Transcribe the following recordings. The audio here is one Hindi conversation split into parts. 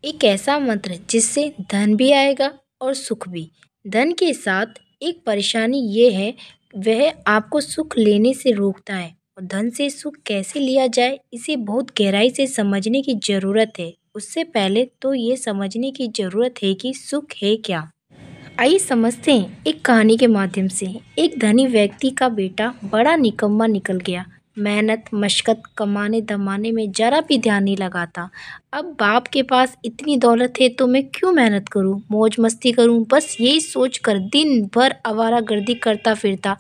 एक ऐसा मंत्र जिससे धन भी आएगा और सुख भी। धन के साथ एक परेशानी ये है, वह आपको सुख लेने से रोकता है। और धन से सुख कैसे लिया जाए, इसे बहुत गहराई से समझने की ज़रूरत है। उससे पहले तो ये समझने की ज़रूरत है कि सुख है क्या। आइए समझते हैं एक कहानी के माध्यम से। एक धनी व्यक्ति का बेटा बड़ा निकम्मा निकल गया। मेहनत मशक्कत कमाने धमाने में जरा भी ध्यान नहीं लगाता। अब बाप के पास इतनी दौलत है तो मैं क्यों मेहनत करूं, मौज मस्ती करूं, बस यही सोचकर दिन भर आवारागर्दी करता फिरता।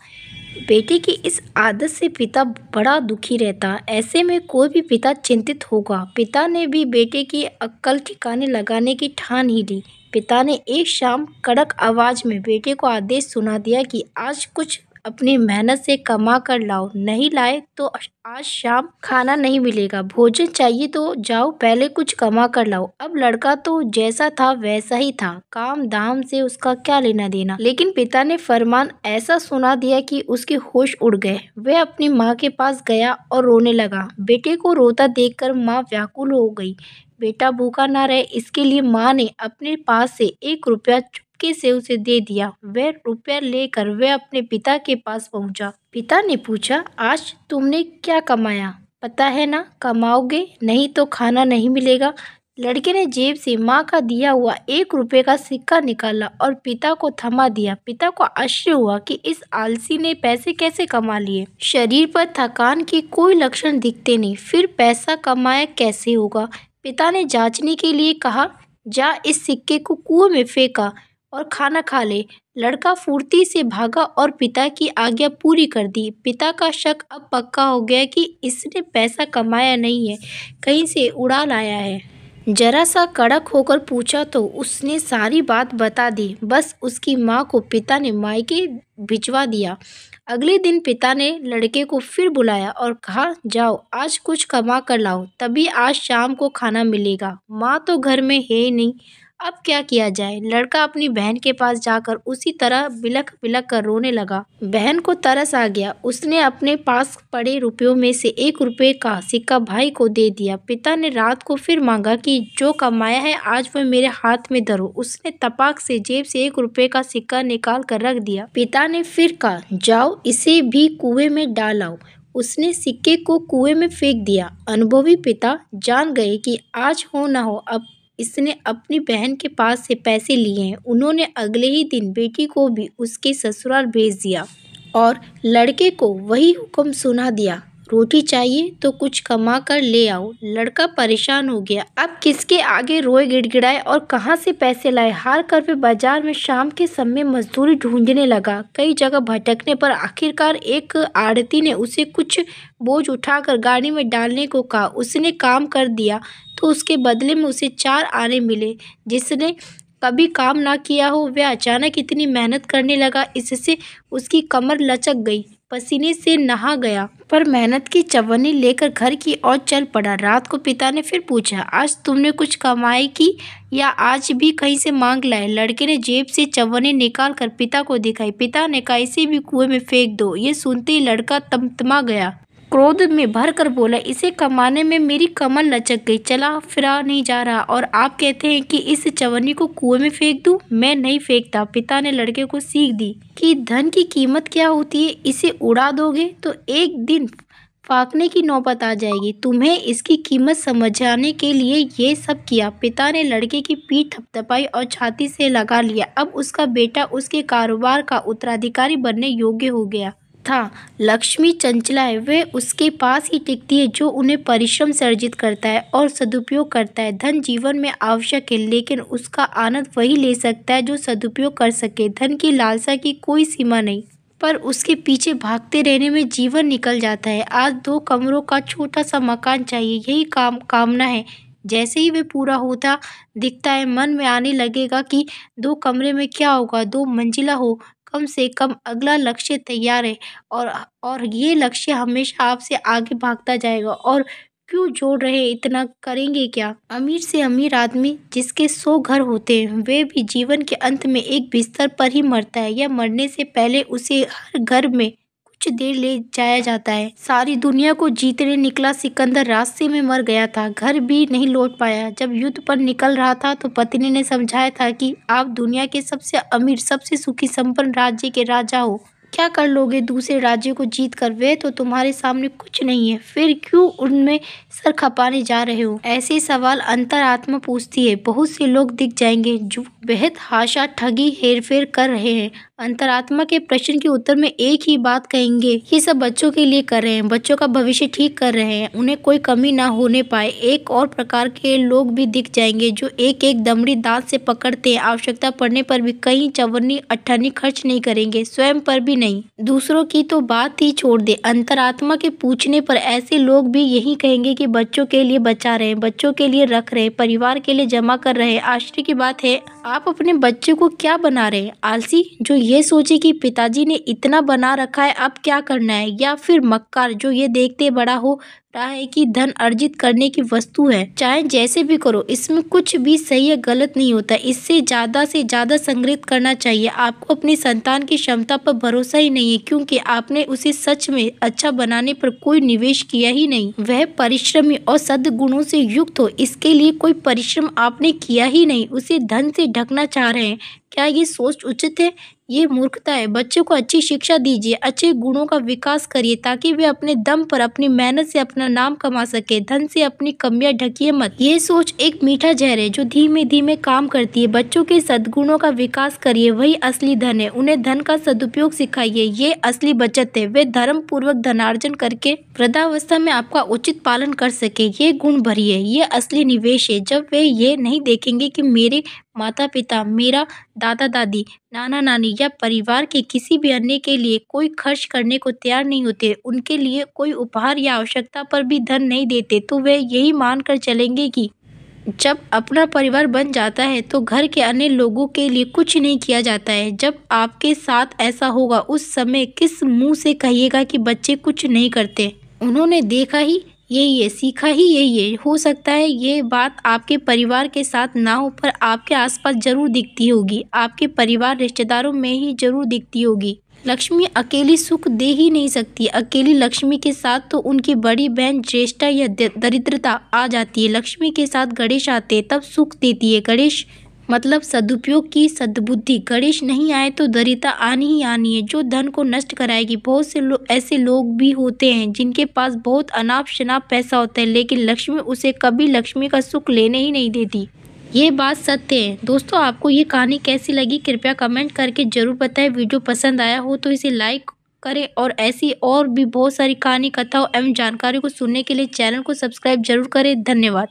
बेटे की इस आदत से पिता बड़ा दुखी रहता। ऐसे में कोई भी पिता चिंतित होगा। पिता ने भी बेटे की अक्ल ठिकाने लगाने की ठान ही ली। पिता ने एक शाम कड़क आवाज में बेटे को आदेश सुना दिया कि आज कुछ अपनी मेहनत से कमा कर लाओ, नहीं लाए तो आज शाम खाना नहीं मिलेगा। भोजन चाहिए तो जाओ पहले कुछ कमा कर लाओ। अब लड़का तो जैसा था वैसा ही था, काम धाम से उसका क्या लेना देना। लेकिन पिता ने फरमान ऐसा सुना दिया कि उसके होश उड़ गए। वह अपनी माँ के पास गया और रोने लगा। बेटे को रोता देखकर माँ व्याकुल हो गई। बेटा भूखा ना रहे इसके लिए माँ ने अपने पास से 1 रुपया चुपके से उसे दे दिया। वह रुपया लेकर वह अपने पिता के पास पहुंचा। पिता ने पूछा, आज तुमने क्या कमाया? पता है ना, कमाओगे नहीं तो खाना नहीं मिलेगा। लड़के ने जेब से माँ का दिया हुआ 1 रुपये का सिक्का निकाला और पिता को थमा दिया। पिता को आश्चर्य हुआ कि इस आलसी ने पैसे कैसे कमा लिए। शरीर पर थकान के कोई लक्षण दिखते नहीं, फिर पैसा कमाया कैसे होगा। पिता ने जांचने के लिए कहा, जा इस सिक्के को कुएं में फेंका और खाना खा ले। लड़का फुर्ती से भागा और पिता की आज्ञा पूरी कर दी। पिता का शक अब पक्का हो गया कि इसने पैसा कमाया नहीं है, कहीं से उड़ा लाया है। जरा सा कड़क होकर पूछा तो उसने सारी बात बता दी। बस उसकी माँ को पिता ने मायके भिजवा दिया। अगले दिन पिता ने लड़के को फिर बुलाया और कहा, जाओ आज कुछ कमा कर लाओ, तभी आज शाम को खाना मिलेगा। माँ तो घर में है ही नहीं, अब क्या किया जाए। लड़का अपनी बहन के पास जाकर उसी तरह बिलख बिलख कर रोने लगा। बहन को तरस आ गया। उसने अपने पास पड़े रुपयों में से 1 रुपये का सिक्का भाई को दे दिया। पिता ने रात को फिर मांगा कि जो कमाया है आज वह मेरे हाथ में धरो। उसने तपाक से जेब से 1 रुपये का सिक्का निकाल कर रख दिया। पिता ने फिर कहा, जाओ इसे भी कुएं में डाल आओ। उसने सिक्के को कुएं में फेंक दिया। अनुभवी पिता जान गए कि आज हो ना हो अब इसने अपनी बहन के पास से पैसे लिए हैं। उन्होंने अगले ही दिन बेटी को भी उसके ससुराल भेज दिया और लड़के को वही हुक्म सुना दिया, रोटी चाहिए तो कुछ कमा कर ले आओ। लड़का परेशान हो गया, अब किसके आगे रोए गिड़गिड़ाए और कहाँ से पैसे लाए। हार कर वे बाजार में शाम के समय मजदूरी ढूंढने लगा। कई जगह भटकने पर आखिरकार एक आड़ती ने उसे कुछ बोझ उठाकर गाड़ी में डालने को कहा। उसने काम कर दिया तो उसके बदले में उसे 4 आने मिले। जिसने कभी काम ना किया हो वह अचानक इतनी मेहनत करने लगा, इससे उसकी कमर लचक गई, पसीने से नहा गया, पर मेहनत की चवन्नी लेकर घर की ओर चल पड़ा। रात को पिता ने फिर पूछा, आज तुमने कुछ कमाई की या आज भी कहीं से मांग लाए? लड़के ने जेब से चवन्नी निकाल कर पिता को दिखाई। पिता ने कहा, इसे भी कुएं में फेंक दो। ये सुनते ही लड़का तमतमा गया, क्रोध में भर कर बोला, इसे कमाने में मेरी कमर लचक गई, चला फिरा नहीं जा रहा, और आप कहते हैं कि इस चवन्नी को कुएं में फेंक दूं? मैं नहीं फेंकता। पिता ने लड़के को सीख दी कि धन की कीमत क्या होती है। इसे उड़ा दोगे तो एक दिन फाकने की नौबत आ जाएगी। तुम्हें इसकी कीमत समझाने के लिए ये सब किया। पिता ने लड़के की पीठ थपथपाई और छाती से लगा लिया। अब उसका बेटा उसके कारोबार का उत्तराधिकारी बनने योग्य हो गया था। लक्ष्मी चंचला है, वह उसके पास ही टिकती है जो उन्हें परिश्रम से अर्जित करता है और सदुपयोग करता है। धन जीवन में आवश्यक है, लेकिन उसका आनंद वही ले सकता है जो सदुपयोग कर सके। धन की लालसा की कोई सीमा नहीं, पर उसके पीछे भागते रहने में जीवन निकल जाता है। आज 2 कमरों का छोटा सा मकान चाहिए, यही कामना है। जैसे ही वे पूरा होता दिखता है, मन में आने लगेगा कि 2 कमरे में क्या होगा, 2 मंजिला हो, कम से कम अगला लक्ष्य तैयार है और ये लक्ष्य हमेशा आपसे आगे भागता जाएगा। और क्यों जोड़ रहे, इतना करेंगे क्या? अमीर से अमीर आदमी जिसके 100 घर होते हैं, वे भी जीवन के अंत में एक बिस्तर पर ही मरता है या मरने से पहले उसे हर घर में कुछ देर ले जाया जाता है। सारी दुनिया को जीतने निकला सिकंदर रास्ते में मर गया था, घर भी नहीं लौट पाया। जब युद्ध पर निकल रहा था तो पत्नी ने समझाया था कि आप दुनिया के सबसे अमीर, सबसे सुखी संपन्न राज्य के राजा हो। क्या कर लोगे दूसरे राज्यों को जीत कर? वे तो तुम्हारे सामने कुछ नहीं है, फिर क्यों उनमें सर खपाने जा रहे हो? ऐसे सवाल अंतरात्मा पूछती है। बहुत से लोग दिख जाएंगे जो बेहद हाशा ठगी हेरफेर कर रहे हैं। अंतरात्मा के प्रश्न के उत्तर में एक ही बात कहेंगे, ये सब बच्चों के लिए कर रहे हैं, बच्चों का भविष्य ठीक कर रहे हैं, उन्हें कोई कमी ना होने पाए। एक और प्रकार के लोग भी दिख जाएंगे जो एक एक दमड़ी दांत से पकड़ते हैं, आवश्यकता पड़ने पर भी कहीं चवन्नी अट्ठानी खर्च नहीं करेंगे, स्वयं पर भी नहीं। दूसरों की तो बात ही छोड़ दे। अंतरात्मा के पूछने पर ऐसे लोग भी यही कहेंगे कि बच्चों के लिए बचा रहे हैं, बच्चों के लिए रख रहे हैं, परिवार के लिए जमा कर रहे हैं। आश्चर्य की बात है, आप अपने बच्चे को क्या बना रहे हैं? आलसी जो ये सोचे कि पिताजी ने इतना बना रखा है अब क्या करना है, या फिर मक्कार जो ये देखते बड़ा हो रहा है कि धन अर्जित करने की वस्तु है, चाहे जैसे भी करो, इसमें कुछ भी सही या गलत नहीं होता। इससे ज्यादा संग्रहित करना चाहिए। आपको अपनी संतान की क्षमता पर भरोसा ही नहीं है, क्योंकि आपने उसे सच में अच्छा बनाने पर कोई निवेश किया ही नहीं। वह परिश्रमी और सद्गुणों से युक्त हो, इसके लिए कोई परिश्रम आपने किया ही नहीं। उसे धन से ढकना चाह रहे हैं। क्या ये सोच उचित है? ये मूर्खता है। बच्चों को अच्छी शिक्षा दीजिए, अच्छे गुणों का विकास करिए, ताकि वे अपने दम पर अपनी मेहनत से अपना नाम कमा सके। धन से अपनी कमियां ढकिए मत। ये सोच एक मीठा जहर है जो धीमे धीमे काम करती है। बच्चों के सद्गुणों का विकास करिए, वही असली धन है। उन्हें धन का सदुपयोग सिखाइए, ये असली बचत है। वे धर्म पूर्वक धनार्जन करके वृद्धावस्था में आपका उचित पालन कर सके, ये गुण भरिए, ये असली निवेश है। जब वे ये नहीं देखेंगे कि मेरे माता पिता, मेरा दादा दादी, नाना नानी या परिवार के किसी भी अन्य के लिए कोई खर्च करने को तैयार नहीं होते, उनके लिए कोई उपहार या आवश्यकता पर भी धन नहीं देते, तो वे यही मानकर चलेंगे कि जब अपना परिवार बन जाता है तो घर के अन्य लोगों के लिए कुछ नहीं किया जाता है। जब आपके साथ ऐसा होगा, उस समय किस मुंह से कहिएगा कि बच्चे कुछ नहीं करते? उन्होंने देखा ही यही है, सीखा ही यही है। हो सकता है ये बात आपके परिवार के साथ ना हो, पर आपके आसपास जरूर दिखती होगी, आपके परिवार रिश्तेदारों में ही जरूर दिखती होगी। लक्ष्मी अकेली सुख दे ही नहीं सकती। अकेली लक्ष्मी के साथ तो उनकी बड़ी बहन ज्येष्ठा या दरिद्रता आ जाती है। लक्ष्मी के साथ गणेश आते हैं, तब सुख देती है। गणेश मतलब सदुपयोग की सद्बुद्धि। गणेश नहीं आए तो दरिद्रता आनी ही आनी है, जो धन को नष्ट कराएगी। बहुत से ऐसे लोग भी होते हैं जिनके पास बहुत अनाप शनाप पैसा होता है, लेकिन लक्ष्मी उसे कभी लक्ष्मी का सुख लेने ही नहीं देती। ये बात सत्य है। दोस्तों, आपको ये कहानी कैसी लगी कृपया कमेंट करके जरूर बताएं। वीडियो पसंद आया हो तो इसे लाइक करें, और ऐसी और भी बहुत सारी कहानी, कथाओं एवं जानकारी को सुनने के लिए चैनल को सब्सक्राइब जरूर करें। धन्यवाद।